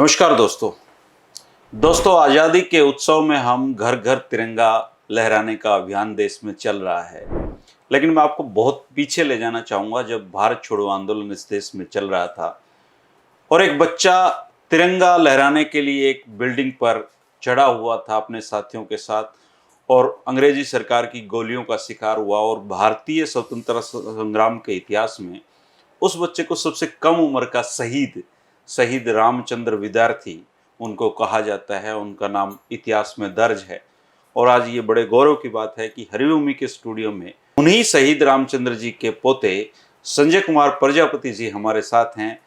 नमस्कार दोस्तों आज़ादी के उत्सव में हम घर घर तिरंगा लहराने का अभियान देश में चल रहा है। लेकिन मैं आपको बहुत पीछे ले जाना चाहूँगा, जब भारत छोड़ो आंदोलन इस देश में चल रहा था और एक बच्चा तिरंगा लहराने के लिए एक बिल्डिंग पर चढ़ा हुआ था अपने साथियों के साथ और अंग्रेजी सरकार की गोलियों का शिकार हुआ। और भारतीय स्वतंत्रता संग्राम के इतिहास में उस बच्चे को सबसे कम उम्र का शहीद रामचंद्र विद्यार्थी उनको कहा जाता है। उनका नाम इतिहास में दर्ज है। और आज ये बड़े गौरव की बात है कि हरिभूमि के स्टूडियो में उन्हीं शहीद रामचंद्र जी के पोते संजय कुमार प्रजापति जी हमारे साथ हैं।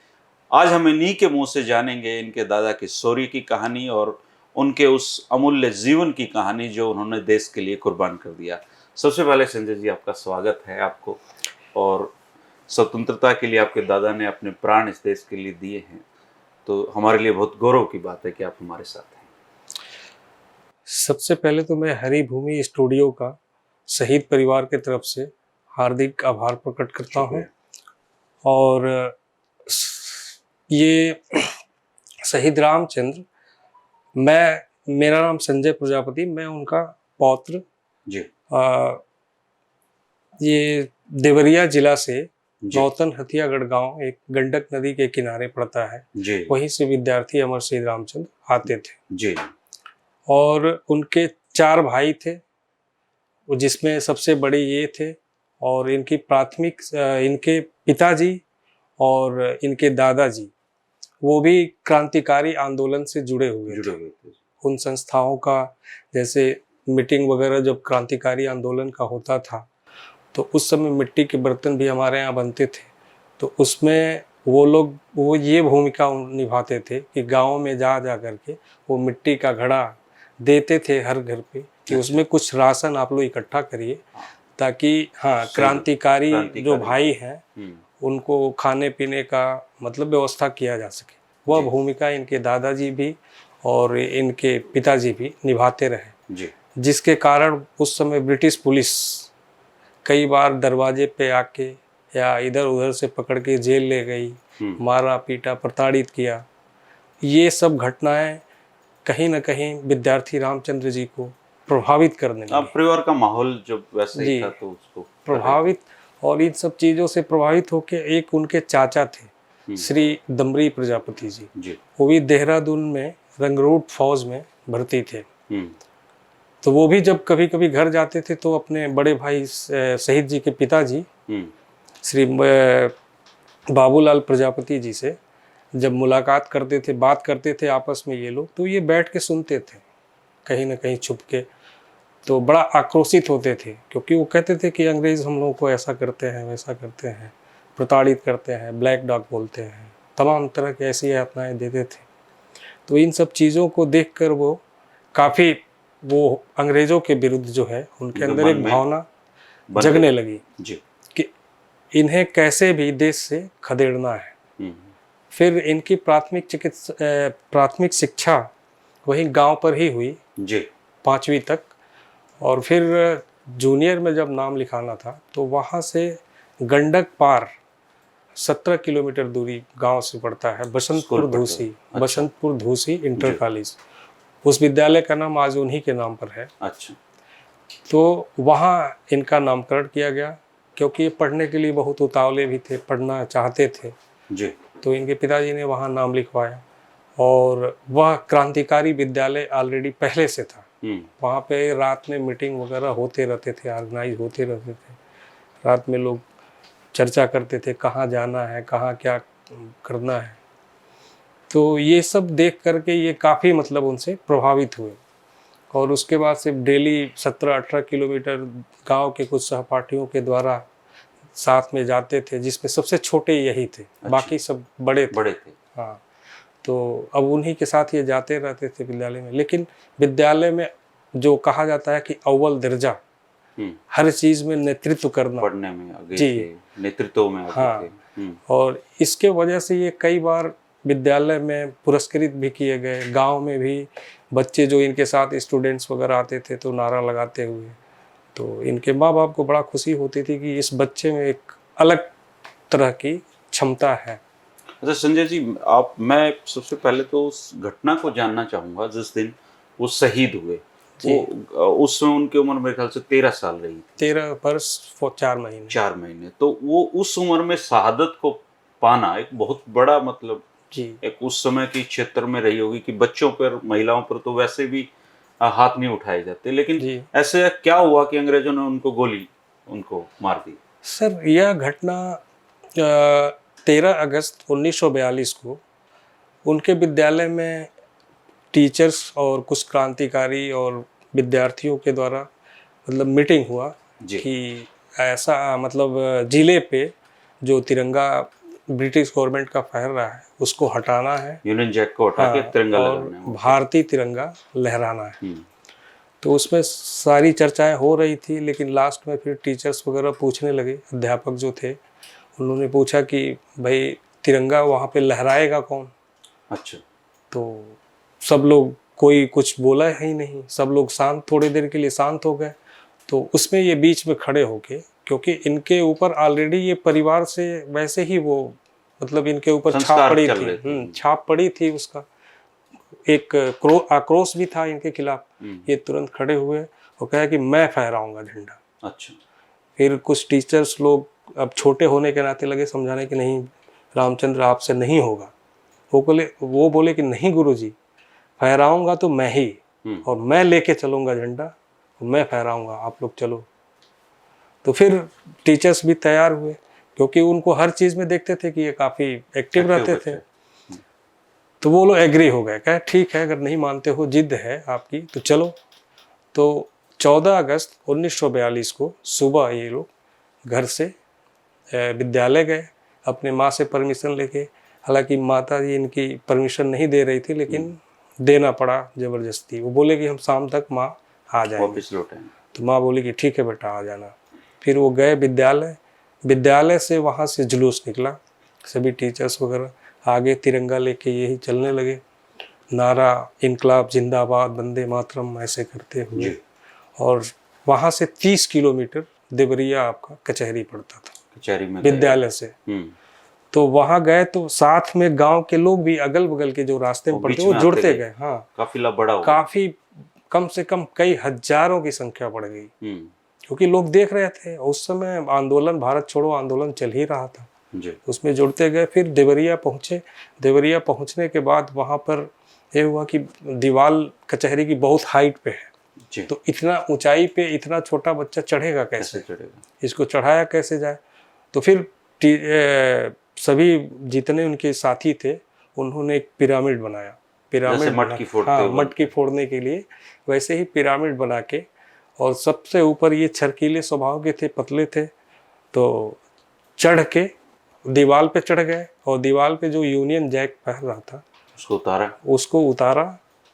आज हम इन्हीं के मुंह से जानेंगे इनके दादा की शौर्य की कहानी और उनके उस अमूल्य जीवन की कहानी जो उन्होंने देश के लिए कुर्बान कर दिया। सबसे पहले संजय जी, आपका स्वागत है आपको। और स्वतंत्रता के लिए आपके दादा ने अपने प्राण इस देश के लिए दिए हैं, तो हमारे लिए बहुत गौरव की बात है कि आप हमारे साथ हैं। सबसे पहले तो मैं हरिभूमि स्टूडियो का शहीद परिवार की तरफ से हार्दिक आभार प्रकट करता हूं। और ये शहीद रामचंद्र, मेरा नाम संजय प्रजापति, मैं उनका पौत्र जी। ये देवरिया जिला से नौतन हथियागढ़ गांव एक गंडक नदी के किनारे पड़ता है जी। वहीं से विद्यार्थी अमर शहीद रामचंद्र आते थे जी। और उनके 4 भाई थे, जिसमें सबसे बड़े ये थे। और इनकी प्राथमिक इनके पिताजी और इनके दादाजी वो भी क्रांतिकारी आंदोलन से जुड़े हुए थे। उन संस्थाओं का, जैसे मीटिंग वगैरह जब क्रांतिकारी आंदोलन का होता था तो उस समय मिट्टी के बर्तन भी हमारे यहाँ बनते थे। तो उसमें वो ये भूमिका निभाते थे कि गाँव में जा करके वो मिट्टी का घड़ा देते थे हर घर पे कि उसमें कुछ राशन आप लोग इकट्ठा करिए, ताकि क्रांतिकारी जो भाई हैं उनको खाने पीने का मतलब व्यवस्था किया जा सके। वह भूमिका इनके दादाजी भी और इनके पिताजी भी निभाते रहे, जिसके कारण उस समय ब्रिटिश पुलिस कई बार दरवाजे पे आके या इधर उधर से पकड़ के जेल ले गई, मारा पीटा, प्रताड़ित किया। ये सब घटनाएं कहीं न कहीं विद्यार्थी रामचंद्र जी को प्रभावित करने लगी। अब परिवार का माहौल जब वैसे ही था तो उसको प्रभावित, और इन सब चीज़ों से प्रभावित होके एक उनके चाचा थे श्री दमरी प्रजापति जी, वो भी देहरादून में रंगरूट फौज में भर्ती थे। तो वो भी जब कभी कभी घर जाते थे तो अपने बड़े भाई शहीद जी के पिताजी श्री बाबूलाल प्रजापति जी से जब मुलाकात करते थे, बात करते थे आपस में ये लोग, तो ये बैठ के सुनते थे कहीं ना कहीं छुप के। तो बड़ा आक्रोशित होते थे, क्योंकि वो कहते थे कि अंग्रेज हम लोगों को ऐसा करते हैं, वैसा करते हैं, प्रताड़ित करते हैं, ब्लैक डॉग बोलते हैं, तमाम तरह की ऐसी यातनाएं देते थे। तो इन सब चीज़ों को देखकर वो काफ़ी अंग्रेजों के विरुद्ध जो है उनके अंदर एक भावना जगने लगी जी कि इन्हें कैसे भी देश से खदेड़ना है। फिर इनकी प्राथमिक शिक्षा वही गांव पर ही हुई जी, 5वीं तक। और फिर जूनियर में जब नाम लिखाना था तो वहाँ से गंडक पार 17 किलोमीटर दूरी गांव से पड़ता है बसंतपुर धूसी इंटर कॉलेज। उस विद्यालय का नाम आज उन्हीं के नाम पर है। अच्छा। तो वहाँ इनका नामकरण किया गया, क्योंकि ये पढ़ने के लिए बहुत उतावले भी थे, पढ़ना चाहते थे जी। तो इनके पिताजी ने वहाँ नाम लिखवाया। और वह क्रांतिकारी विद्यालय ऑलरेडी पहले से था। वहाँ पे रात में मीटिंग वगैरह होते रहते थे, ऑर्गेनाइज होते रहते थे। रात में लोग चर्चा करते थे कहाँ जाना है, कहाँ क्या करना है। तो ये सब देख करके ये काफ़ी मतलब उनसे प्रभावित हुए। और उसके बाद से डेली 17-18 किलोमीटर गांव के कुछ सहपाठियों के द्वारा साथ में जाते थे, जिसमें सबसे छोटे यही थे। अच्छा। बाकी सब बड़े थे। हाँ, तो अब उन्हीं के साथ ये जाते रहते थे विद्यालय में। लेकिन विद्यालय में जो कहा जाता है कि अव्वल दर्जा, हर चीज़ में नेतृत्व करना, पढ़ने में आगे जी, नेतृत्व में आगे हाँ। और इसके वजह से ये कई बार विद्यालय में पुरस्कृत भी किए गए। गांव में भी बच्चे जो इनके साथ स्टूडेंट्स वगैरह आते थे तो नारा लगाते हुए, तो इनके माँ बाप को बड़ा खुशी होती थी कि इस बच्चे में एक अलग तरह की क्षमता है। अच्छा संजय जी, मैं सबसे पहले तो उस घटना को जानना चाहूंगा जिस दिन वो शहीद हुए। वो उस समय उनकी उम्र मेरे ख्याल से 13 साल रही थी। 13 वर्ष 4 महीने। 4 महीने। तो वो उस उम्र में शहादत को पाना एक बहुत बड़ा मतलब जी। एक उस समय की क्षेत्र में रही होगी कि बच्चों पर, महिलाओं पर तो वैसे भी हाथ नहीं उठाए जाते, लेकिन ऐसे क्या हुआ कि अंग्रेजों ने उनको मार दी? सर यह घटना 13 अगस्त 1942 को उनके विद्यालय में टीचर्स और कुछ क्रांतिकारी और विद्यार्थियों के द्वारा मतलब मीटिंग हुआ कि ऐसा मतलब जिले पे जो तिरंगा ब्रिटिश गवर्नमेंट का फहर रहा है उसको हटाना है, यूनियन जैक को हटा के तिरंगा लगाना है, भारतीय तिरंगा लहराना है। तो उसमें सारी चर्चाएं हो रही थी, लेकिन लास्ट में फिर टीचर्स वगैरह पूछने लगे, अध्यापक जो थे उन्होंने पूछा कि भाई तिरंगा वहाँ पे लहराएगा कौन? अच्छा। तो सब लोग, कोई कुछ बोला ही नहीं, सब लोग शांत, थोड़ी देर के लिए शांत हो गए। तो उसमें ये बीच में खड़े होके, क्योंकि इनके ऊपर ऑलरेडी ये परिवार से वैसे ही वो मतलब इनके ऊपर छाप पड़ी थी, छाप पड़ी थी, उसका एक आक्रोश भी था इनके खिलाफ। ये तुरंत खड़े हुए और कहा कि मैं फहराऊंगा झंडा। अच्छा। फिर कुछ टीचर्स लोग अब छोटे होने के नाते लगे समझाने कि नहीं रामचंद्र आपसे नहीं होगा। वो बोले कि नहीं गुरुजी, फहराऊंगा तो मैं ही, और मैं लेके चलूंगा झंडा, मैं फहराऊंगा, आप लोग चलो। तो फिर टीचर्स भी तैयार हुए, क्योंकि उनको हर चीज में देखते थे कि ये काफी एक्टिव रहते थे। तो वो लोग एग्री हो गए, कहे ठीक है, अगर नहीं मानते हो, जिद है आपकी तो चलो। तो 14 अगस्त 1942 को सुबह ये लोग घर से विद्यालय गए अपने माँ से परमिशन लेके। हालांकि माता जी इनकी परमिशन नहीं दे रही थी, लेकिन देना पड़ा जबरदस्ती। वो बोले कि हम शाम तक माँ आ जाएंगे। तो माँ बोली कि ठीक है बेटा आ जाना। फिर वो गए विद्यालय से वहाँ से जुलूस निकला, सभी टीचर्स वगैरह आगे तिरंगा लेके यही चलने लगे, नारा इनकलाब जिंदाबाद वंदे मातरम ऐसे करते हुए। और वहाँ से 30 किलोमीटर देवरिया आपका कचहरी पड़ता था, कचहरी में विद्यालय से। तो वहाँ गए तो साथ में गांव के लोग भी, अगल बगल के जो रास्ते में पड़ते वो जुड़ते गए। हाँ, काफिला बड़ा हो, काफी कम से कम कई हजारों की संख्या बढ़ गई, क्योंकि लोग देख रहे थे। उस समय आंदोलन, भारत छोड़ो आंदोलन चल ही रहा था, उसमें जुड़ते गए। फिर देवरिया पहुंचे। देवरिया पहुंचने के बाद वहाँ पर यह हुआ कि दीवाल कचहरी की बहुत हाइट पे है, तो इतना ऊंचाई पे इतना छोटा बच्चा चढ़ेगा कैसे? इसको चढ़ाया कैसे जाए? तो फिर सभी जितने उनके साथी थे उन्होंने एक पिरामिड बनाया। पिरामिड मटकी फोड़ने के लिए वैसे ही पिरामिड बना के, और सबसे ऊपर ये छरकीले स्वभाव के थे, पतले थे, तो चढ़ के दीवाल पे चढ़ गए और दीवाल पे जो यूनियन जैक पहन रहा था उसको उतारा,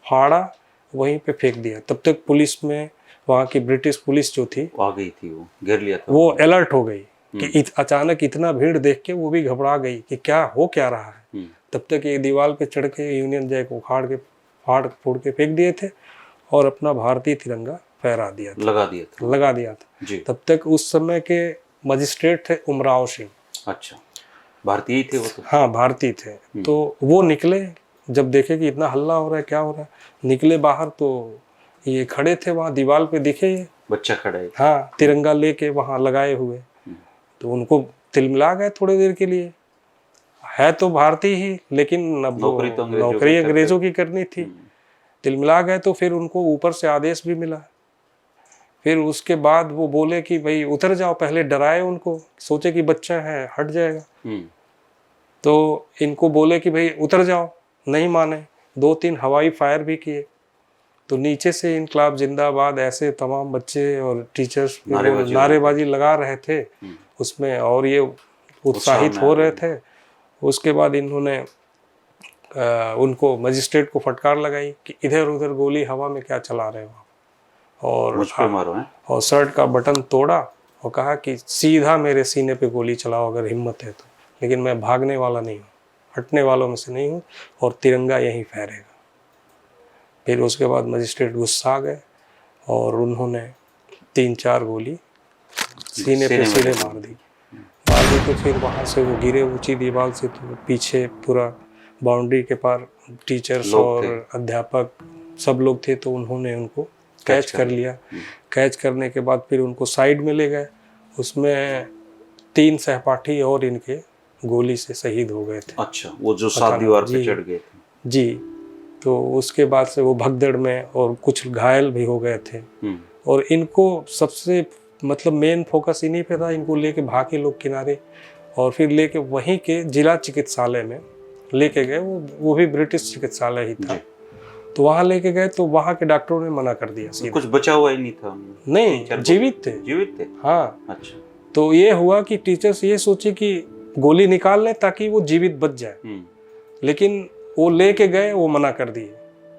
फाड़ा, वहीं पे फेंक दिया। तब तक पुलिस में, वहाँ की ब्रिटिश पुलिस जो थी आ गई थी, वो घेर लिया था, वो अलर्ट हो गई कि अचानक इतना भीड़ देख के वो भी घबरा गई कि क्या हो क्या रहा है। तब तक ये दीवार पे चढ़ के यूनियन जैक उखाड़ के फाड़ फोड़ के फेंक दिए थे और अपना भारतीय तिरंगा फहरा दिया था, लगा दिया था। तब तक उस समय के मजिस्ट्रेट थे उमराव सिंह। अच्छा, भारतीय थे वो तो? हाँ, भारतीय थे। तो वो निकले, जब देखे कि इतना हल्ला हो रहा है, क्या हो रहा है, निकले बाहर तो ये खड़े थे वहाँ दीवार पे, दिखे ये बच्चा खड़ा है, हाँ, तिरंगा लेके वहाँ लगाए हुए। तो उनको तिलमिला गए थोड़ी देर के लिए, है तो भारतीय ही, लेकिन नौकरी अंग्रेजों की करनी थी। तिलमिला गए। तो फिर उनको ऊपर से आदेश भी मिला। फिर उसके बाद वो बोले कि भाई उतर जाओ। पहले डराए उनको, सोचे कि बच्चा है हट जाएगा। तो इनको बोले कि भाई उतर जाओ, नहीं माने। 2-3 हवाई फायर भी किए। तो नीचे से इनकलाब जिंदाबाद ऐसे तमाम बच्चे और टीचर्स नारेबाजी लगा रहे थे उसमें, और ये उत्साहित हो रहे थे। उसके बाद इन्होंने उनको मजिस्ट्रेट को फटकार लगाई कि इधर उधर गोली हवा में क्या चला रहे हो, और शर्ट का बटन तोड़ा और कहा कि सीधा मेरे सीने पे गोली चलाओ अगर हिम्मत है तो, लेकिन मैं भागने वाला नहीं हूँ, हटने वालों में से नहीं हूँ, और तिरंगा यहीं फहरेगा। फिर उसके बाद मजिस्ट्रेट गुस्सा गए और उन्होंने 3-4 गोली सीने पे सीधे मार दी। बाद थे तो फिर वहाँ से वो गिरे ऊंची दीवार से, तो पीछे पूरा बाउंड्री के पार टीचर्स और अध्यापक सब लोग थे, तो उन्होंने उनको कैच कर लिया। कैच करने के बाद फिर उनको साइड में ले गए। उसमें 3 सहपाठी और इनके गोली से शहीद हो गए थे। अच्छा, वो जो 7 दीवार पे चढ़ गए थे जी। तो उसके बाद से वो भगदड़ में और कुछ घायल भी हो गए थे। और इनको सबसे मतलब मेन फोकस इन्हीं पे था। इनको लेके भागे लोग किनारे और फिर लेके वहीं के जिला चिकित्सालय में लेके गए। वो भी ब्रिटिश चिकित्सालय ही था। तो वहाँ लेके गए तो वहाँ के डॉक्टरों ने मना कर दिया सीधे। कुछ बचा हुआ ही नहीं था? नहीं, जीवित थे। जीवित थे? हाँ। अच्छा। तो ये हुआ कि टीचर्स ये सोचे कि गोली निकाल लें ताकि वो जीवित बच जाए, लेकिन वो लेके गए, वो मना कर दिए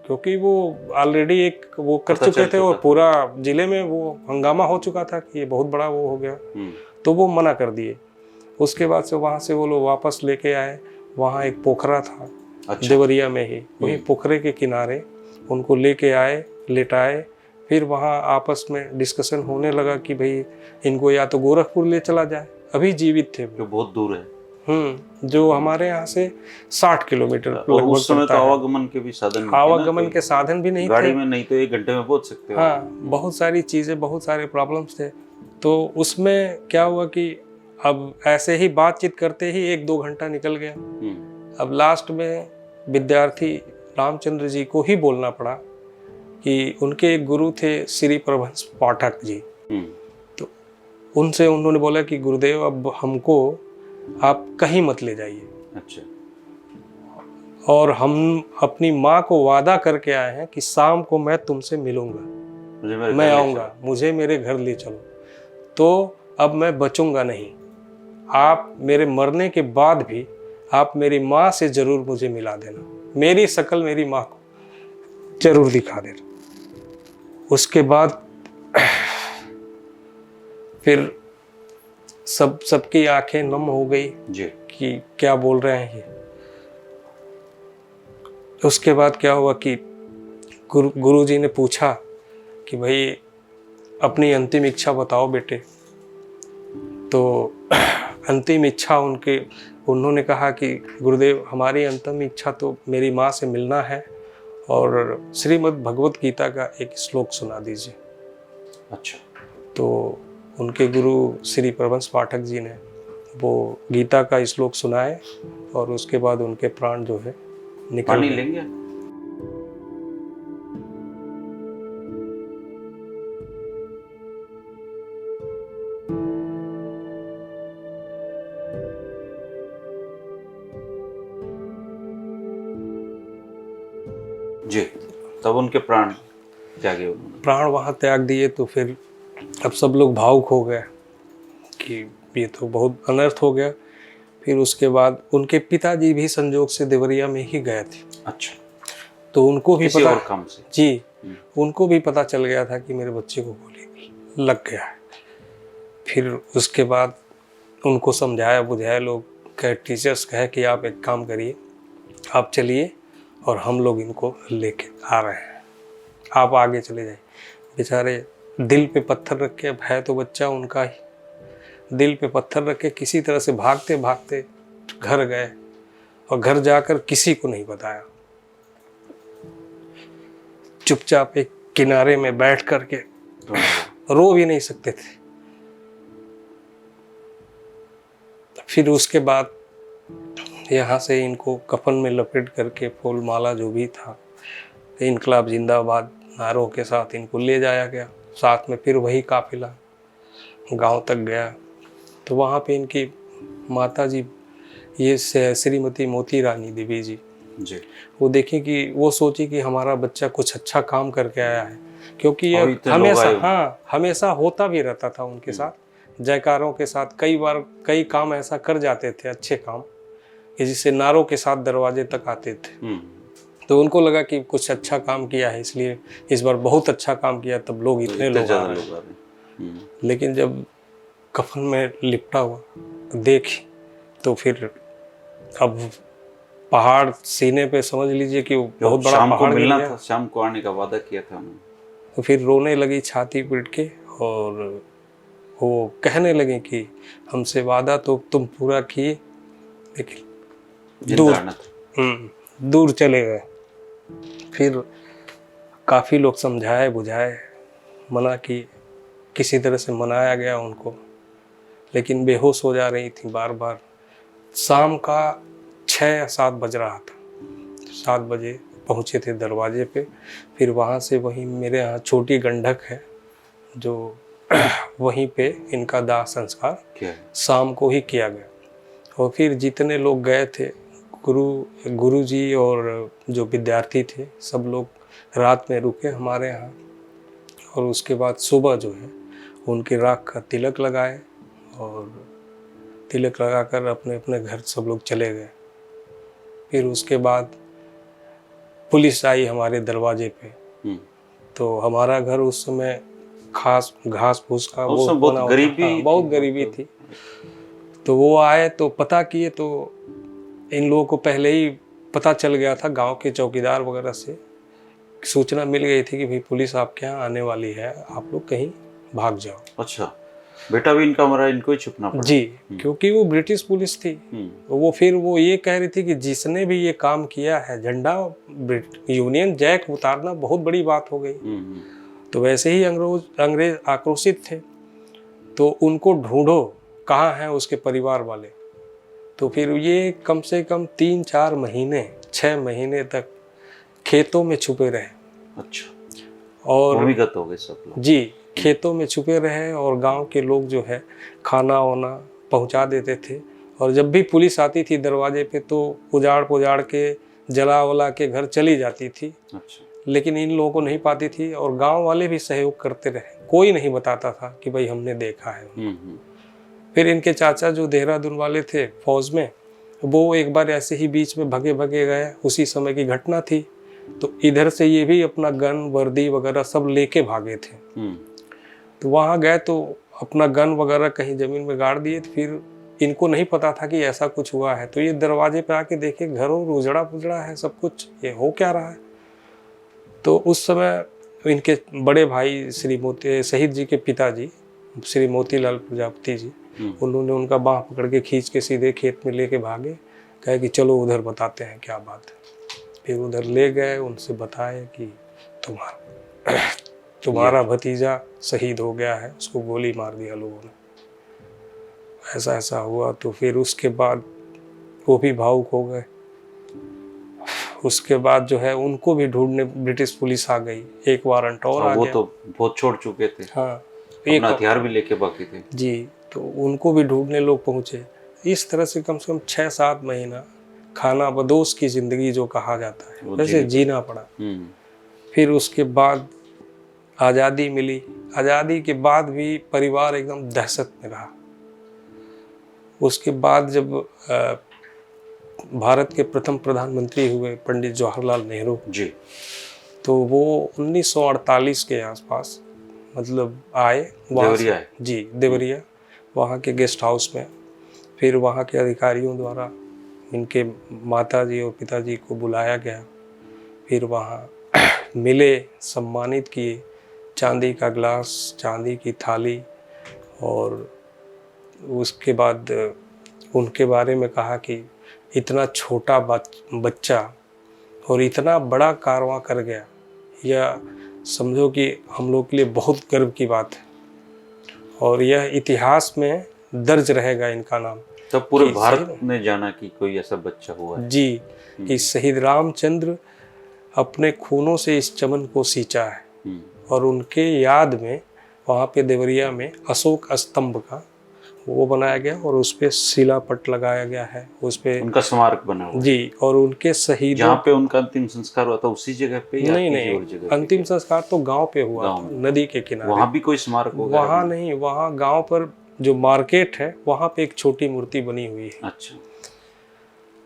क्योंकि वो ऑलरेडी एक वो कर चुके थे और पूरा जिले में वो हंगामा हो चुका था कि ये बहुत बड़ा वो हो गया। तो वो मना कर दिए। उसके बाद से वहाँ से वो लोग वापस लेके आए। वहाँ एक पोखरा था। अच्छा। देवरिया में ही, वही पोखरे के किनारे उनको लेके आए, लेटाए। फिर वहाँ आपस में डिस्कशन होने लगा कि भाई इनको या तो गोरखपुर ले चला जाए, अभी जीवित थे, जो बहुत दूर है। जो हमारे यहाँ से 60 किलोमीटर लगभग। उस समय तो आवागमन के भी साधन, आवागमन के साधन भी नहीं थे। गाड़ी में नहीं तो 1 घंटे में पहुंच सकते हो। हाँ, बहुत सारी चीजें, बहुत सारे प्रॉब्लम्स थे। तो उसमें क्या हुआ कि अब ऐसे ही बातचीत करते ही 1-2 घंटा निकल गया। अब लास्ट में विद्यार्थी रामचंद्र जी को ही बोलना पड़ा कि उनके एक गुरु थे श्री प्रभंस पाठक जी। तो उनसे उन्होंने बोला कि गुरुदेव अब हमको आप कहीं मत ले जाइए। अच्छा। और हम अपनी माँ को वादा करके आए हैं कि शाम को मैं तुमसे मिलूंगा, मैं आऊँगा, मुझे मेरे घर ले चलो। तो अब मैं बचूंगा नहीं। आप मेरे मरने के बाद भी आप मेरी माँ से जरूर मुझे मिला देना, मेरी शक्ल मेरी माँ को जरूर दिखा देना। उसके बाद फिर सबकी आंखें नम हो गई जी कि क्या बोल रहे हैं ये। उसके बाद क्या हुआ कि गुरु जी ने पूछा कि भाई अपनी अंतिम इच्छा बताओ बेटे। तो अंतिम इच्छा उन्होंने कहा कि गुरुदेव हमारी अंतिम इच्छा तो मेरी माँ से मिलना है और श्रीमद् भगवत गीता का एक श्लोक सुना दीजिए। अच्छा। तो उनके गुरु श्री प्रभंस पाठक जी ने वो गीता का श्लोक सुनाए और उसके बाद उनके प्राण जो है निकल पानी लेंगे। जी। तब उनके प्राण त्यागे उन्होंने। प्राण वहाँ त्याग दिए। तो फिर अब सब लोग भावुक हो गए कि ये तो बहुत अनर्थ हो गया। फिर उसके बाद उनके पिताजी भी संजोग से देवरिया में ही गए थे। अच्छा। तो उनको भी पता, और काम से। जी, उनको भी पता चल गया था कि मेरे बच्चे को गोली लग गया है। फिर उसके बाद उनको समझाया बुझाया, लोग कहे, टीचर्स कहे कि आप एक काम करिए, आप चलिए और हम लोग इनको लेके आ रहे हैं, आप आगे चले जाइए। बेचारे दिल पे पत्थर रख के, अब है तो बच्चा उनका ही, दिल पे पत्थर रख के किसी तरह से भागते भागते घर गए और घर जाकर किसी को नहीं बताया। चुपचाप एक किनारे में बैठ करके रो भी नहीं सकते थे। फिर उसके बाद यहाँ से इनको कफन में लपेट करके फूल माला जो भी था, इनकलाब जिंदाबाद नारों के साथ इनको ले जाया गया। साथ में फिर वही काफिला गांव तक गया। तो वहाँ पे इनकी माता जी, ये श्रीमती मोती रानी देवी जी, वो देखी कि वो सोची कि हमारा बच्चा कुछ अच्छा काम करके आया है, क्योंकि ये हमेशा होता भी रहता था उनके साथ, जयकारों के साथ कई बार कई काम ऐसा कर जाते थे, अच्छे काम कि जिससे नारों के साथ दरवाजे तक आते थे। तो उनको लगा कि कुछ अच्छा काम किया है, इसलिए इस बार बहुत अच्छा काम किया, तब लोग इतने लोग आ रहे हैं। लेकिन जब कफन में लिपटा हुआ देखी तो फिर अब पहाड़ सीने पे, समझ लीजिए कि बहुत बड़ा पहाड़ मिलना था। शाम को आने का वादा किया था उन्होंने। तो फिर रोने लगी छाती पीट के और वो कहने लगे कि हमसे वादा तो तुम पूरा किए, लेकिन दूर चले गए। फिर काफ़ी लोग समझाए बुझाए, मना किए, किसी तरह से मनाया गया उनको, लेकिन बेहोश हो जा रही थी बार बार। शाम का 6 या 7 बज रहा था, 7 बजे पहुँचे थे दरवाजे पे। फिर वहाँ से वहीं मेरे यहाँ छोटी गंडक है, जो वहीं पे इनका दाह संस्कार शाम को ही किया गया। और फिर जितने लोग गए थे, गुरु जी और जो विद्यार्थी थे, सब लोग रात में रुके हमारे यहाँ। और उसके बाद सुबह जो है उनकी राख का तिलक लगाए और तिलक लगाकर अपने अपने घर सब लोग चले गए। फिर उसके बाद पुलिस आई हमारे दरवाजे पे। तो हमारा घर उस समय खास घास फूस का वो बहुत गरीबी थी। तो वो आए तो पता किए, तो इन लोगों को पहले ही पता चल गया था, गांव के चौकीदार वगैरह से सूचना मिल गई थी कि भाई पुलिस आपके यहाँ आने वाली है, आप लोग कहीं भाग जाओ। अच्छा, बेटा भी इनका मरा, इनको ही छुपना पड़ा। जी, क्योंकि वो ब्रिटिश पुलिस थी। वो फिर वो ये कह रही थी कि जिसने भी ये काम किया है, झंडा यूनियन जैक उतारना बहुत बड़ी बात हो गई। तो वैसे ही अंग्रेज आक्रोशित थे, तो उनको ढूंढो कहाँ हैं उसके परिवार वाले। तो फिर ये कम से कम 3-4 महीने 6 महीने तक खेतों में छुपे रहे। अच्छा, और भूमिगत हो गए सब लोग। जी, खेतों में छुपे रहे और गांव के लोग जो है खाना वाना पहुंचा देते थे। और जब भी पुलिस आती थी दरवाजे पे तो उजाड़ पुजाड़ के जला वला के घर चली जाती थी। अच्छा। लेकिन इन लोगों को नहीं पाती थी और गांव वाले भी सहयोग करते रहे, कोई नहीं बताता था कि भाई हमने देखा है। फिर इनके चाचा जो देहरादून वाले थे फौज में, वो एक बार ऐसे ही बीच में भगे भगे गए, उसी समय की घटना थी। तो इधर से ये भी अपना गन वर्दी वगैरह सब लेके भागे थे। तो वहाँ गए तो अपना गन वगैरह कहीं जमीन में गाड़ दिए। फिर इनको नहीं पता था कि ऐसा कुछ हुआ है। तो ये दरवाजे पे आके देखे घर और उजड़ा पुजड़ा है सब कुछ, ये हो क्या रहा है। तो उस समय इनके बड़े भाई शहीद जी के पिताजी श्री मोतीलाल प्रजापति जी, उन्होंने उनका बाँह पकड़ के खींच के सीधे खेत में लेके भागे, कहे कि चलो उधर बताते हैं क्या बात है। फिर उधर ले गए, उनसे बताए कि तुम्हारा भतीजा शहीद हो गया है, उसको गोली मार दिया लोगों ने, ऐसा ऐसा हुआ। तो फिर उसके बाद वो भी भावुक हो गए। उसके बाद जो है उनको भी ढूंढने ब्रिटिश पुलिस आ गई, एक वारंट और आ गया। वो तो बहुत छोड़ चुके थे। हाँ, अपना हथियार भी लेके बाकी थे। जी, तो उनको भी ढूंढने लोग पहुंचे। इस तरह से कम 6-7 महीना खाना बदोश की जिंदगी जो कहा जाता है वैसे जीना पड़ा। फिर उसके बाद आज़ादी मिली। आज़ादी के बाद भी परिवार एकदम दहशत में रहा। उसके बाद जब भारत के प्रथम प्रधानमंत्री हुए पंडित जवाहरलाल नेहरू जी, तो वो 1948 के आसपास मतलब आए देवरिया है। जी, देवरिया, वहाँ के गेस्ट हाउस में। फिर वहाँ के अधिकारियों द्वारा इनके माताजी और पिताजी को बुलाया गया। फिर वहाँ मिले, सम्मानित किए, चांदी का गिलास, चांदी की थाली। और उसके बाद उनके बारे में कहा कि इतना छोटा बच्चा और इतना बड़ा कारवां कर गया, यह समझो कि हम लोग के लिए बहुत गर्व की बात है और यह इतिहास में दर्ज रहेगा इनका नाम। तब पूरे भारत ने जाना कि कोई ऐसा बच्चा हुआ है। जी, कि शहीद रामचंद्र अपने खूनों से इस चमन को सींचा है। और उनके याद में वहाँ पे देवरिया में अशोक स्तंभ का वो बनाया गया और उस पे शिलापट लगाया गया है, उस पे उनका स्मारक बना हुआ। जी, और उनके शहीद जहाँ पे उनका अंतिम संस्कार हुआ था उसी जगह पे या नहीं, अंतिम संस्कार तो गांव पे हुआ था, नदी के किनारे। वहाँ भी कोई स्मारक होगा? वहाँ नहीं, वहाँ गांव पर जो मार्केट है वहाँ पे एक छोटी मूर्ति बनी हुई है। अच्छा।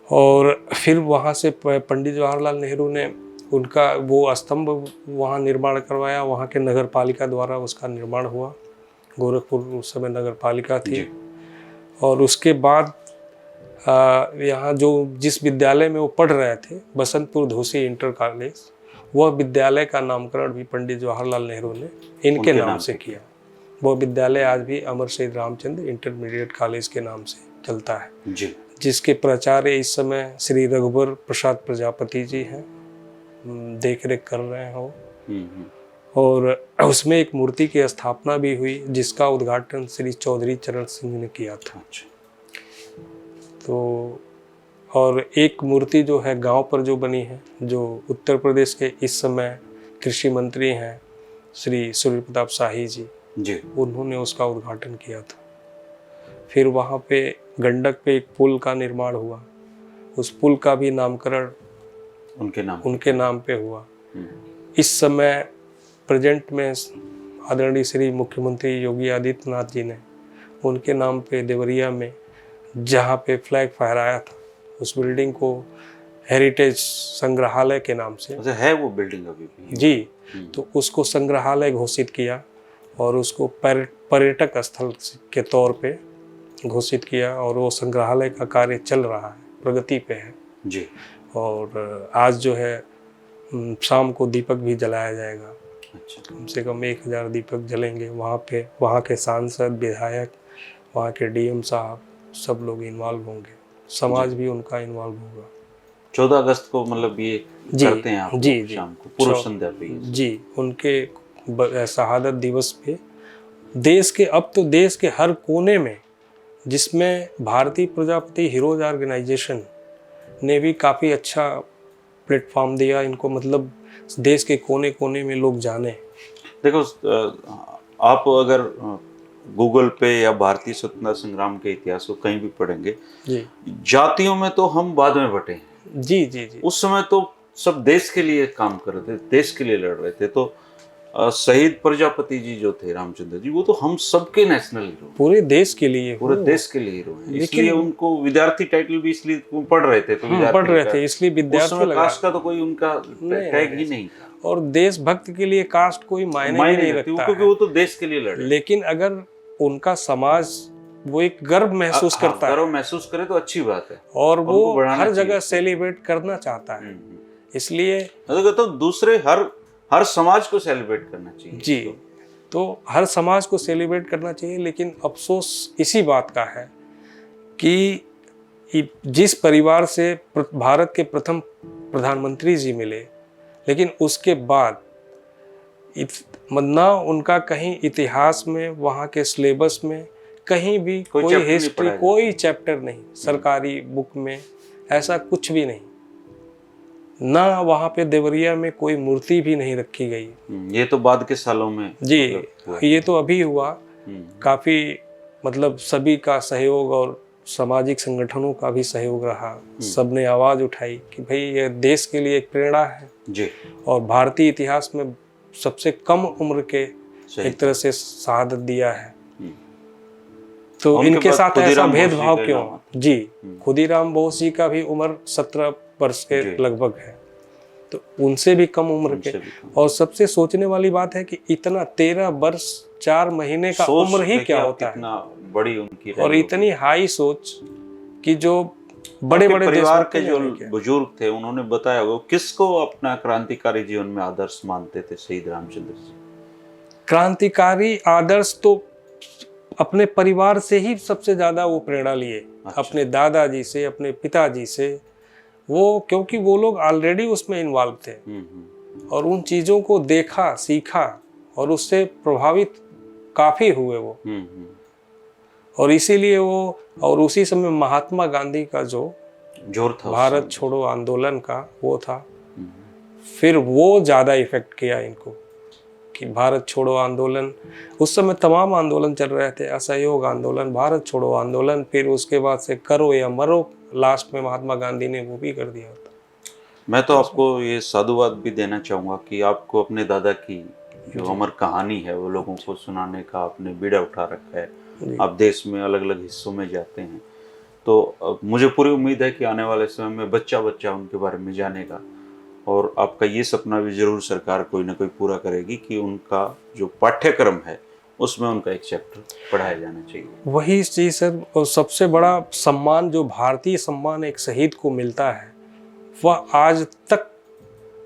और फिर वहाँ से पंडित जवाहरलाल नेहरू ने उनका वो स्तंभ वहाँ निर्माण करवाया। वहाँ के नगर पालिका द्वारा उसका निर्माण हुआ। गोरखपुर उस समय नगर पालिका थी। और उसके बाद यहाँ जो जिस विद्यालय में वो पढ़ रहे थे, बसंतपुर धोसी इंटर कॉलेज, वह विद्यालय का नामकरण भी पंडित जवाहरलाल नेहरू ने इनके नाम से किया। वो विद्यालय आज भी अमर शहीद रामचंद्र इंटरमीडिएट कॉलेज के नाम से चलता है जी। जिसके प्राचार्य इस समय श्री रघुबर प्रसाद प्रजापति जी हैं, देख रेख कर रहे हैं वो। और उसमें एक मूर्ति की स्थापना भी हुई जिसका उद्घाटन श्री चौधरी चरण सिंह ने किया था। तो और एक मूर्ति जो है गांव पर जो बनी है, जो उत्तर प्रदेश के इस समय कृषि मंत्री हैं श्री सूर्य प्रताप शाही जी, उन्होंने उसका उद्घाटन किया था। फिर वहाँ पे गंडक पे एक पुल का निर्माण हुआ, उस पुल का भी नामकरण उनके नाम पे हुआ। इस समय प्रेजेंट में आदरणीय श्री मुख्यमंत्री योगी आदित्यनाथ जी ने उनके नाम पे देवरिया में जहाँ पे फ्लैग फहराया था, उस बिल्डिंग को हेरिटेज संग्रहालय के नाम से है वो बिल्डिंग अभी भी जी, तो उसको संग्रहालय घोषित किया और उसको पर्यटक स्थल के तौर पे घोषित किया और वो संग्रहालय का कार्य चल रहा है, प्रगति पे है जी। और आज जो है शाम को दीपक भी जलाया जाएगा। अच्छा। कम से कम 1000 दीपक जलेंगे वहाँ पे। वहाँ के सांसद, विधायक, वहाँ के डीएम साहब सब लोग इन्वॉल्व होंगे, समाज भी उनका इन्वॉल्व होगा। 14 अगस्त को मतलब ये करते हैं आप जी शाम को पूर्व संध्या पे जी, उनके शहादत दिवस पे देश के हर कोने में, जिसमें भारतीय प्रजापति हीरोज ऑर्गेनाइजेशन ने भी काफ़ी अच्छा प्लेटफॉर्म दिया इनको, मतलब देश के कोने कोने में लोग जाने। देखो आप अगर गूगल पे या भारतीय स्वतंत्रता संग्राम के इतिहास को कहीं भी पढ़ेंगे जी, जातियों में तो हम बाद में बटे हैं। जी जी जी। उस समय तो सब देश के लिए काम कर रहे थे, देश के लिए लड़ रहे थे। तो शहीद प्रजापति जी जो थे रामचंद्र जी, वो तो हम सबके नेशनल हीरो, पूरे देश के लिए हीरो हैं। इसलिए उनको विद्यार्थी टाइटल भी इसलिए पढ़ रहे थे, तो पढ़ रहे थे इसलिए विद्यार्थी लगा। कास्ट का तो कोई उनका टैग ही नहीं था। और देशभक्त के लिए कास्ट कोई मायने नहीं रखता, क्योंकि वो तो देश के लिए लड़ रहे। लेकिन अगर उनका समाज वो एक गर्व महसूस करता है, गर्व महसूस करे तो अच्छी बात है, और वो हर जगह सेलिब्रेट करना चाहता है। इसलिए तो दूसरे हर समाज को सेलिब्रेट करना चाहिए जी, तो हर समाज को सेलिब्रेट करना चाहिए। लेकिन अफसोस इसी बात का है कि जिस परिवार से भारत के प्रथम प्रधानमंत्री जी मिले, लेकिन उसके बाद ना उनका कहीं इतिहास में, वहाँ के सिलेबस में कहीं भी कोई हिस्ट्री, कोई चैप्टर नहीं, सरकारी बुक में ऐसा कुछ भी नहीं, ना वहाँ पे देवरिया में कोई मूर्ति भी नहीं रखी गई। ये तो बाद के सालों में जी, ये तो अभी हुआ। काफी मतलब सभी का सहयोग और सामाजिक संगठनों का भी सहयोग रहा। सबने आवाज उठाई कि भाई ये देश के लिए एक प्रेरणा है जी, और भारतीय इतिहास में सबसे कम उम्र के एक तरह से शहादत दिया है। तो इनके साथ ऐसा भेदभाव क्यों? जी, खुदीराम बोस जी का भी उम्र 17 वर्ष के लगभग है, तो उनसे भी कम उम्र के। और सबसे सोचने वाली बात है कि इतना 13 वर्ष 4 महीने का उम्र ही क्या होता है, बड़ी उनकी, और इतनी हाई सोच कि जो बड़े बड़े परिवार के जो बुजुर्ग थे उन्होंने बताया वो किसको अपना क्रांतिकारी जीवन में आदर्श मानते थे शहीद रामचंद्र जी? क्रांतिकारी आदर्श तो अपने परिवार से ही सबसे ज्यादा वो प्रेरणा लिए। अच्छा। अपने दादाजी से, अपने पिताजी से, वो क्योंकि वो लोग ऑलरेडी उसमें इन्वॉल्व थे और उन चीजों को देखा, सीखा और उससे प्रभावित काफी हुए वो। और इसीलिए वो, और उसी समय महात्मा गांधी का जो जोर था भारत छोड़ो आंदोलन का, वो था। फिर वो ज्यादा इफेक्ट किया इनको कि भारत छोड़ो आंदोलन, उस समय तमाम आंदोलन चल रहे थे, असहयोग आंदोलन, भारत छोड़ो आंदोलन, फिर उसके बाद से करो या मरो, लास्ट में महात्मा गांधी ने वो भी कर दिया था। मैं तो आपको ये साधुवाद भी देना चाहूँगा कि आपको अपने दादा की जो अमर कहानी है वो लोगों को सुनाने का आपने बीड़ा उठा रखा है। आप देश में अलग अलग हिस्सों में जाते हैं, तो मुझे पूरी उम्मीद है कि आने वाले समय में बच्चा बच्चा उनके बारे में जानेगा, और आपका ये सपना भी जरूर सरकार कोई ना कोई पूरा करेगी कि उनका जो पाठ्यक्रम है उसमें उनका एक चैप्टर पढ़ाया जाना चाहिए। वही चीज सर, और सबसे बड़ा सम्मान जो भारतीय सम्मान एक शहीद को मिलता है, वह आज तक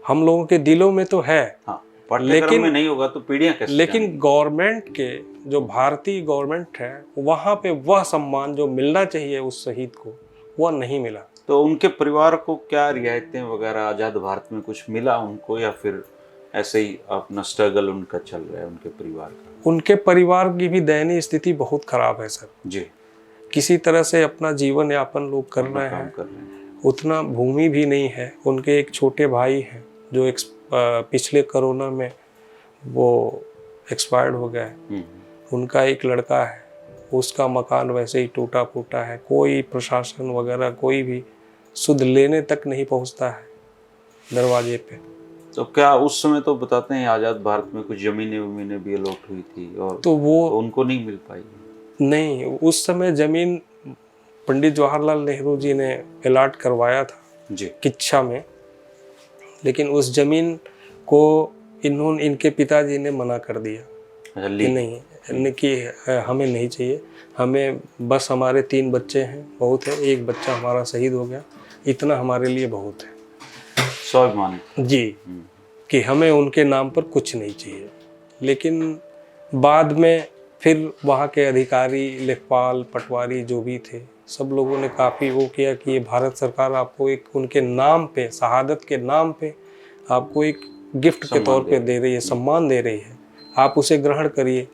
हम लोगों के दिलों में तो है। हाँ, पाठ्यक्रम में नहीं होगा तो पीढ़ियां कैसे लेकिन गवर्नमेंट के जो भारतीय गवर्नमेंट है वहाँ पे वह सम्मान जो मिलना चाहिए उस शहीद को वह नहीं मिला। तो उनके परिवार को क्या रियायतें वगैरह आज़ाद भारत में कुछ मिला उनको, या फिर ऐसे ही अपना स्ट्रगल उनका चल रहा है उनके परिवार का? उनके परिवार की भी दयनीय स्थिति बहुत खराब है सर जी। किसी तरह से अपना जीवन यापन लोग कर रहे हैं। उतना भूमि भी नहीं है। उनके एक छोटे भाई हैं जो पिछले कोरोना में वो एक्सपायर्ड हो गया है। उनका एक लड़का है उसका मकान वैसे ही टूटा फूटा है। कोई प्रशासन वगैरह कोई भी सुध लेने तक नहीं पहुंचता है दरवाजे पे। तो क्या उस समय तो बताते हैं आज़ाद भारत में कुछ जमीनें भी अलॉट हुई थी और तो वो उनको नहीं मिल पाई? नहीं, उस समय जमीन पंडित जवाहरलाल नेहरू जी ने अलॉट करवाया था जी किच्छा में, लेकिन उस जमीन को इनके पिताजी ने मना कर दिया कि नहीं कि हमें नहीं चाहिए, हमें बस हमारे 3 बच्चे हैं बहुत है, एक बच्चा हमारा शहीद हो गया, इतना हमारे लिए बहुत है स्वाभिमान जी कि हमें उनके नाम पर कुछ नहीं चाहिए। लेकिन बाद में फिर वहाँ के अधिकारी लेखपाल पटवारी जो भी थे सब लोगों ने काफ़ी वो किया कि ये भारत सरकार आपको एक उनके नाम पे शहादत के नाम पे आपको एक गिफ्ट के तौर पे दे रही है, सम्मान दे रही है, आप उसे ग्रहण करिए।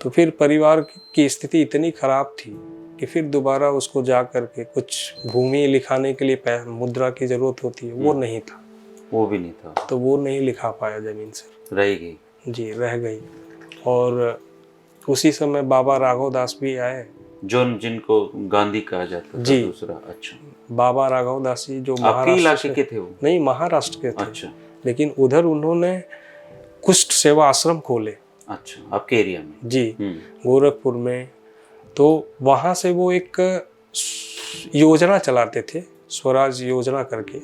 तो फिर परिवार की स्थिति इतनी खराब थी कि फिर दोबारा उसको जा करके कुछ भूमि लिखाने के लिए मुद्रा की ज़रूरत होती है, वो नहीं था, वो भी नहीं था, तो वो नहीं लिखा पाया ज़मीन से, रह गई जी रह गई। और उसी समय बाबा राघव दास भी आए जिनको गांधी कहा जाता था जी। दूसरा। अच्छा, बाबा राघव दास जी जो आपके इलाके के थे? वो नहीं, महाराष्ट्र के थे। अच्छा। लेकिन उधर उन्होंने कुष्ठ सेवा आश्रम खोले। अच्छा, आपके एरिया में? जी, गोरखपुर में। तो वहाँ से वो एक योजना चलाते थे, स्वराज योजना करके।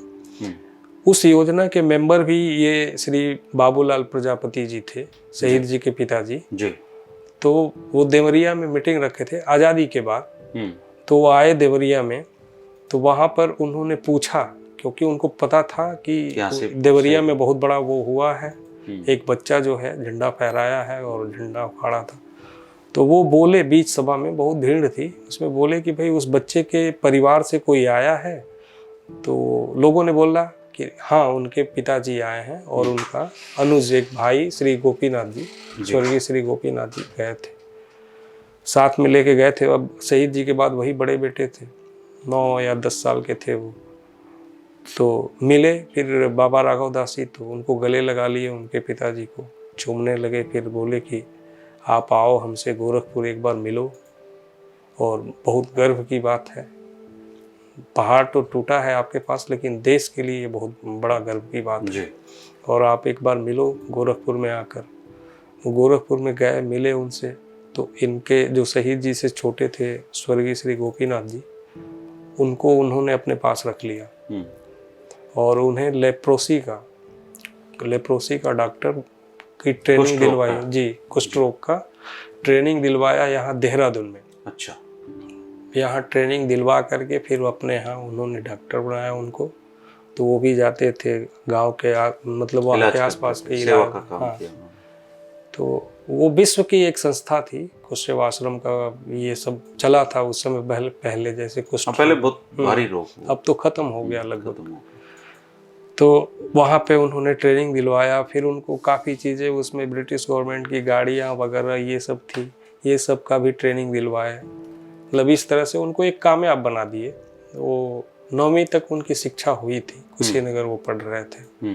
उस योजना के मेंबर भी ये श्री बाबूलाल प्रजापति जी थे, शहीद जी के पिताजी जी। तो वो देवरिया में मीटिंग रखे थे आज़ादी के बाद। तो वो आए देवरिया में, तो वहाँ पर उन्होंने पूछा, क्योंकि उनको पता था कि देवरिया में बहुत बड़ा वो हुआ है, एक बच्चा जो है झंडा फहराया है और झंडा उखाड़ा था। तो वो बोले, बीच सभा में बहुत भीड़ थी, उसमें बोले कि भाई उस बच्चे के परिवार से कोई आया है? तो लोगों ने बोला कि हाँ उनके पिताजी आए हैं और उनका अनुज एक भाई श्री गोपीनाथ जी, स्वर्गीय श्री गोपीनाथ जी गए थे, साथ में लेके गए थे। अब शहीद जी के बाद वही बड़े बेटे थे, 9 या 10 साल के थे वो। तो मिले फिर बाबा राघव दास जी, तो उनको गले लगा लिए, उनके पिताजी को चूमने लगे। फिर बोले कि आप आओ हमसे गोरखपुर एक बार मिलो, और बहुत गर्व की बात है, पहाड़ तो टूटा है आपके पास लेकिन देश के लिए ये बहुत बड़ा गर्व की बात है, और आप एक बार मिलो गोरखपुर में आकर। वो गोरखपुर में गए, मिले उनसे। तो इनके जो शहीद जी से छोटे थे स्वर्गीय श्री गोपीनाथ जी, उनको उन्होंने अपने पास रख लिया और उन्हें लेप्रोसी का डॉक्टर की ट्रेनिंग दिलवाई जी, कुष्ठ रोग का ट्रेनिंग दिलवाया यहाँ देहरादून में। अच्छा, यहाँ ट्रेनिंग दिलवा करके फिर अपने यहाँ उन्होंने डॉक्टर बनाया उनको। तो वो भी जाते थे गांव के मतलब वहाँ के आसपास के इलाके का काम किया। तो वो विश्व की एक संस्था थी, कुष्ठ सेवा आश्रम का ये सब चला था उस समय, पहले जैसे कुष्ठ पहले बहुत भारी रोग, अब तो खत्म हो गया लगभग। तो वहाँ पे उन्होंने ट्रेनिंग दिलवाया, फिर उनको काफ़ी चीज़ें उसमें ब्रिटिश गवर्नमेंट की गाड़ियाँ वगैरह ये सब थी, ये सब का भी ट्रेनिंग दिलवाया। मतलब इस तरह से उनको एक कामयाब बना दिए। वो 9वीं तक उनकी शिक्षा हुई थी, कुशीनगर वो पढ़ रहे थे।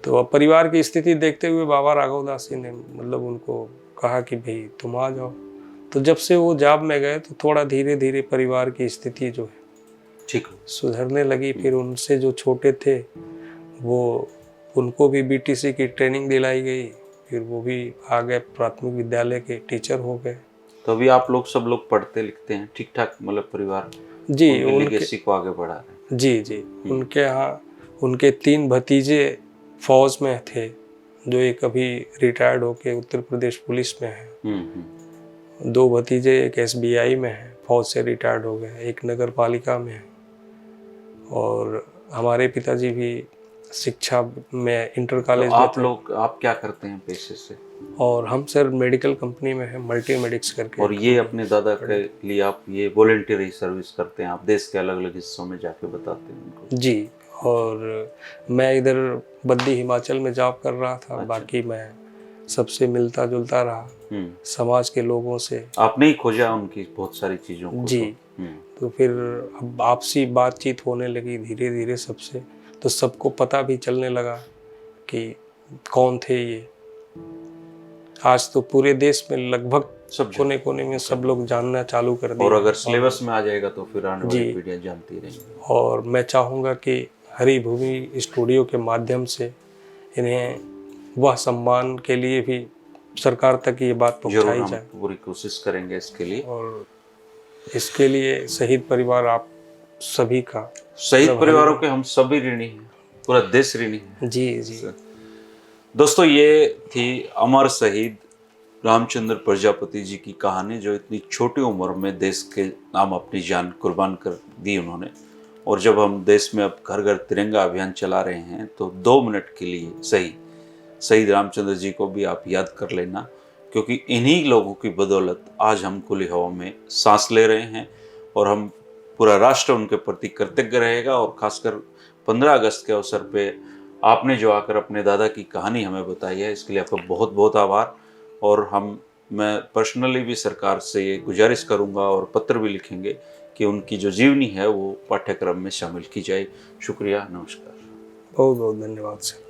तो अब परिवार की स्थिति देखते हुए बाबा राघव दास जी ने मतलब उनको कहा कि भाई तुम आ जाओ। तो जब से वो जॉब में गए तो थोड़ा धीरे धीरे परिवार की स्थिति जो है ठीक सुधरने लगी। फिर उनसे जो छोटे थे वो उनको भी बीटीसी की ट्रेनिंग दिलाई गई, फिर वो भी आ गए, प्राथमिक विद्यालय के टीचर हो गए। तो अभी आप लोग सब लोग पढ़ते लिखते हैं ठीक ठाक, मतलब परिवार जी उनके लेगेसी को आगे बढ़ा रहे हैं? जी उनके यहाँ उनके 3 भतीजे फौज में थे, जो एक अभी रिटायर्ड होके उत्तर प्रदेश पुलिस में है। 2 भतीजे एक SBI में है, फौज से रिटायर्ड हो गए, एक नगर पालिका में है। और हमारे पिताजी भी शिक्षा में इंटर कॉलेज तो में आप लोग आप क्या करते हैं पेशे से? और हम सर मेडिकल कंपनी में है, मल्टी मेडिक्स करके। और ये अपने दादा के लिए आप ये वॉलंटियरी सर्विस करते हैं, आप देश के अलग अलग हिस्सों में जाके बताते हैं उनको? जी। और मैं इधर बद्दी हिमाचल में जॉब कर रहा था। अच्छा। बाकी मैं सबसे मिलता जुलता रहा, समाज के लोगों से। आपने ही खोजा उनकी बहुत सारी चीज़ों को? जी। तो फिर अब आपसी बातचीत होने लगी धीरे धीरे सबसे, तो सबको पता भी चलने लगा कि कौन थे ये। आज तो पूरे देश में लगभग सब कोने कोने में सब लोग जानना चालू कर दिए। और अगर सिलेबस में आ जाएगा तो फिर आने वाली पीढ़ियां जानती रहेंगी। और मैं चाहूँगा कि हरी भूमि स्टूडियो के माध्यम से इन्हें वह सम्मान के लिए भी सरकार तक ये बात पहुँचाई जाए। हम पूरी कोशिश करेंगे इसके लिए। और इसके लिए शहीद परिवार आप सभी का, शहीद परिवारों के हम सभी ऋणी हैं, पूरा देश ऋणी है। जी जी। दोस्तों, ये थी अमर शहीद रामचंद्र प्रजापति जी की कहानी, जो इतनी छोटी उम्र में देश के नाम अपनी जान कुर्बान कर दी उन्होंने। और जब हम देश में अब घर घर तिरंगा अभियान चला रहे हैं तो 2 मिनट के लिए शहीद रामचंद्र जी को भी आप याद कर लेना, क्योंकि इन्हीं लोगों की बदौलत आज हम खुली हवा में सांस ले रहे हैं और हम पूरा राष्ट्र उनके प्रति कृतज्ञ रहेगा। और खासकर 15 अगस्त के अवसर पे आपने जो आकर अपने दादा की कहानी हमें बताई है, इसके लिए आपका बहुत बहुत आभार। और मैं पर्सनली भी सरकार से ये गुजारिश करूंगा और पत्र भी लिखेंगे कि उनकी जो जीवनी है वो पाठ्यक्रम में शामिल की जाए। शुक्रिया, नमस्कार। बहुत बहुत धन्यवाद सर।